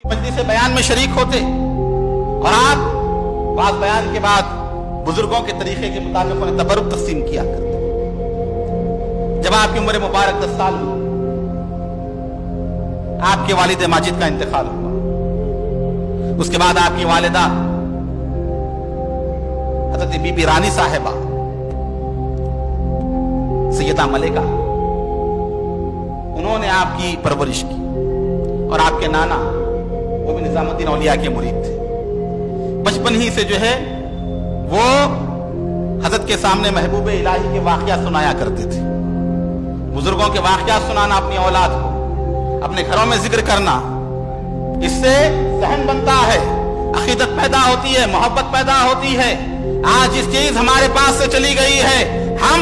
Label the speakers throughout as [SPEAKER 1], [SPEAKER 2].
[SPEAKER 1] मजलिस बयान में शरीक होते और आप बात बयान के बाद बुजुर्गों के तरीके के मुताबिक उन्हें तबरुक तस्लीम किया करते। जब आपकी उम्र मुबारक 10 साल हुई, आपके वालिद माजिद का इंतकाल हुआ। उसके बाद आपकी वालिदा हज़रत बीबी रानी साहिबा सैयदा मलिका, उन्होंने आपकी परवरिश की और आपके नाना वो भी निजामुद्दीन औलिया के मुरीद थे। बचपन ही से जो है वो हजरत के सामने महबूब इलाही के वाक़ियात सुनाया करते थे। बुजुर्गों के वाक़ियात सुनाना, अपनी औलाद को अपने घरों में जिक्र करना, इससे सहन बनता है, अकीदत पैदा होती है, मोहब्बत पैदा होती है। आज इस चीज हमारे पास से चली गई है, हम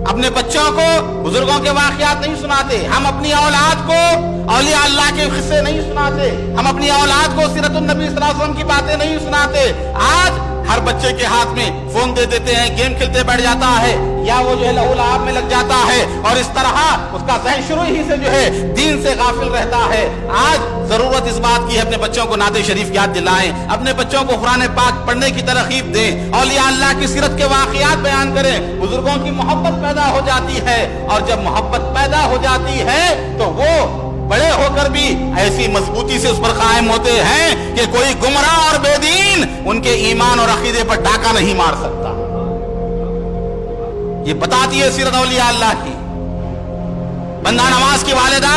[SPEAKER 1] अपने बच्चों को बुजुर्गों के वाक़ियात नहीं सुनाते, हम अपनी औलाद को औलिया अल्लाह के किस्से नहीं सुनाते, हम अपनी औलाद को सीरतुन नबी सल्लल्लाहु अलैहि वसल्लम की बातें नहीं सुनाते। आज हर बच्चे के हाथ में फोन दे देते हैं, गेम खेलते बैठ जाता है या वो जो है लहू लहाब में लग जाता है और इस तरह उसका ज़हन शुरू ही से जो है दीन से गाफिल रहता है। आज जरूरत इस बात की है अपने बच्चों को नाते शरीफ याद दिलाएं, अपने बच्चों को कुरान पाक पढ़ने की तरगीब दें, औलिया अल्लाह की सीरत के वाक़ियात बयान करें। बुजुर्गों की मोहब्बत पैदा हो जाती है और जब मोहब्बत पैदा हो जाती है तो वो बड़े होकर भी ऐसी मजबूती से उस पर कायम होते हैं कि कोई गुमराह और बेदीन उनके ईमान और अकीदे पर डाका नहीं मार सकता। ये बताती है सीरत औलिया अल्लाह की। बंदा नवाज की वालिदा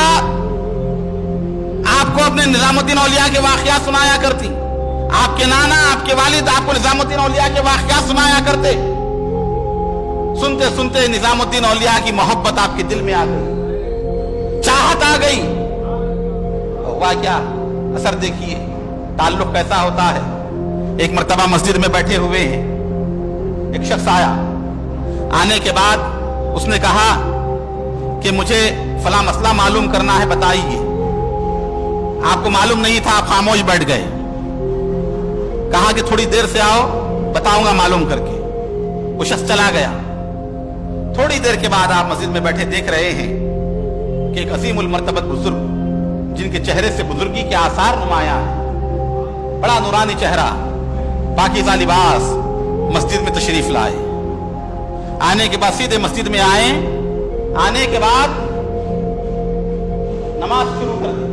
[SPEAKER 1] आपको अपने निजामुद्दीन औलिया के वाक़ियात सुनाया करती, आपके नाना आपके वालिद आपको निजामुद्दीन औलिया के वाक़ियात सुनाया करते। सुनते सुनते निजामुद्दीन औलिया की मोहब्बत आपके दिल में आ गई, चाहत आ गई। हुआ क्या? असर देखिए, ताल्लुक कैसा होता है। एक मर्तबा मस्जिद में बैठे हुए हैं, एक शख्स आया। आने के बाद उसने कहा कि मुझे फला मसला मालूम करना है, बताइए। आपको मालूम नहीं था, आप खामोश बैठ गए। कहा कि थोड़ी देर से आओ, बताऊंगा मालूम करके। वो शख्स चला गया। थोड़ी देर के बाद आप मस्जिद में बैठे देख रहे हैं कि एक अजीमुल मर्तबत बुजुर्ग, जिनके चेहरे से बुजुर्गी के आसार नुमाया है, बड़ा नूरानी चेहरा, पाकीज़ा लिबास, मस्जिद में तशरीफ लाए। आने के बाद सीधे मस्जिद में आए। आने के बाद नमाज शुरू कर दी,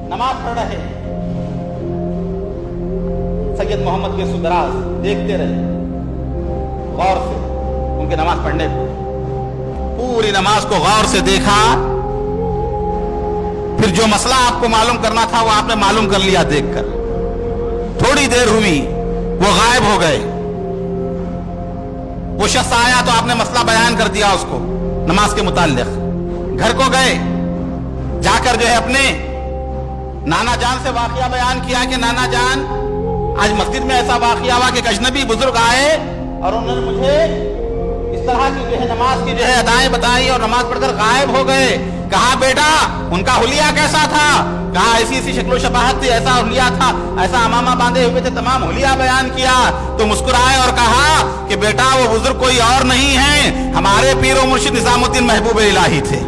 [SPEAKER 1] नमाज पढ़ रहे। सैयद मोहम्मद के सुदराज देखते रहे गौर से उनके नमाज पढ़ने को। पूरी नमाज को गौर से देखा, फिर जो मसला आपको मालूम करना था वो आपने मालूम कर लिया देखकर। थोड़ी देर हुई, वो गायब हो गए। वो शख्स आया तो आपने मसला बयान कर दिया उसको नमाज के मुताल्लिक। घर को गए, जाकर जो है अपने नाना जान से वाकया बयान किया कि नाना जान, आज मस्जिद में ऐसा वाकया हुआ कि एक अजनबी बुजुर्ग आए और उन्होंने मुझे इस तरह की जो है नमाज की जो है अदाएं बताई और नमाज पढ़कर गायब हो गए। कहा बेटा उनका हुलिया कैसा था? कहा ऐसी ऐसी शक्लो शबाहत थी, ऐसा हुलिया था, ऐसा अमामा बांधे हुए थे, तमाम हुलिया बयान किया। तो मुस्कुराए और कहा कि बेटा वो बुजुर्ग कोई और नहीं है, हमारे पीर मुर्शिद निजामुद्दीन महबूब इलाही थे।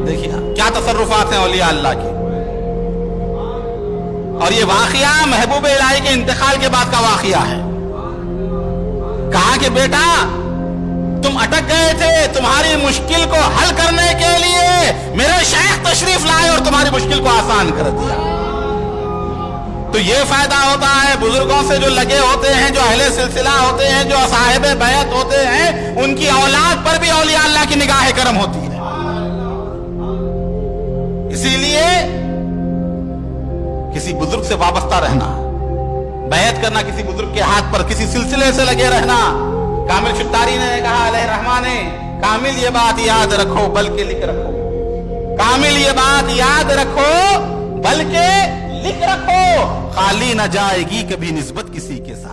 [SPEAKER 1] देखिए क्या तसर्रुफात हैं औलिया अल्लाह के। और ये वाकया महबूब इलाही के इंतकाल के बाद का वाकया है। कहा कि बेटा तुम अटक गए थे, तुम्हारी मुश्किल को हल करने के लिए मेरे शेख तशरीफ लाए और तुम्हारी मुश्किल को आसान कर दिया। तो ये फायदा होता है बुजुर्गों से जो लगे होते हैं, जो अहले सिलसिला होते हैं, जो साहिब बैत होते हैं, उनकी औलाद पर भी औलिया अल्लाह की निगाह करम होती है। इसीलिए किसी बुजुर्ग से वाबस्ता रहना, बैत करना, किसी बुजुर्ग के हाथ पर किसी सिलसिले से लगे रहना। कामिल शुत्तारी ने कहा अलैहि रहमाने, कामिल ये बात याद रखो बल्कि लिख रखो, कामिल ये बात याद रखो बल्कि लिख रखो, खाली न जाएगी कभी निस्बत किसी के साथ।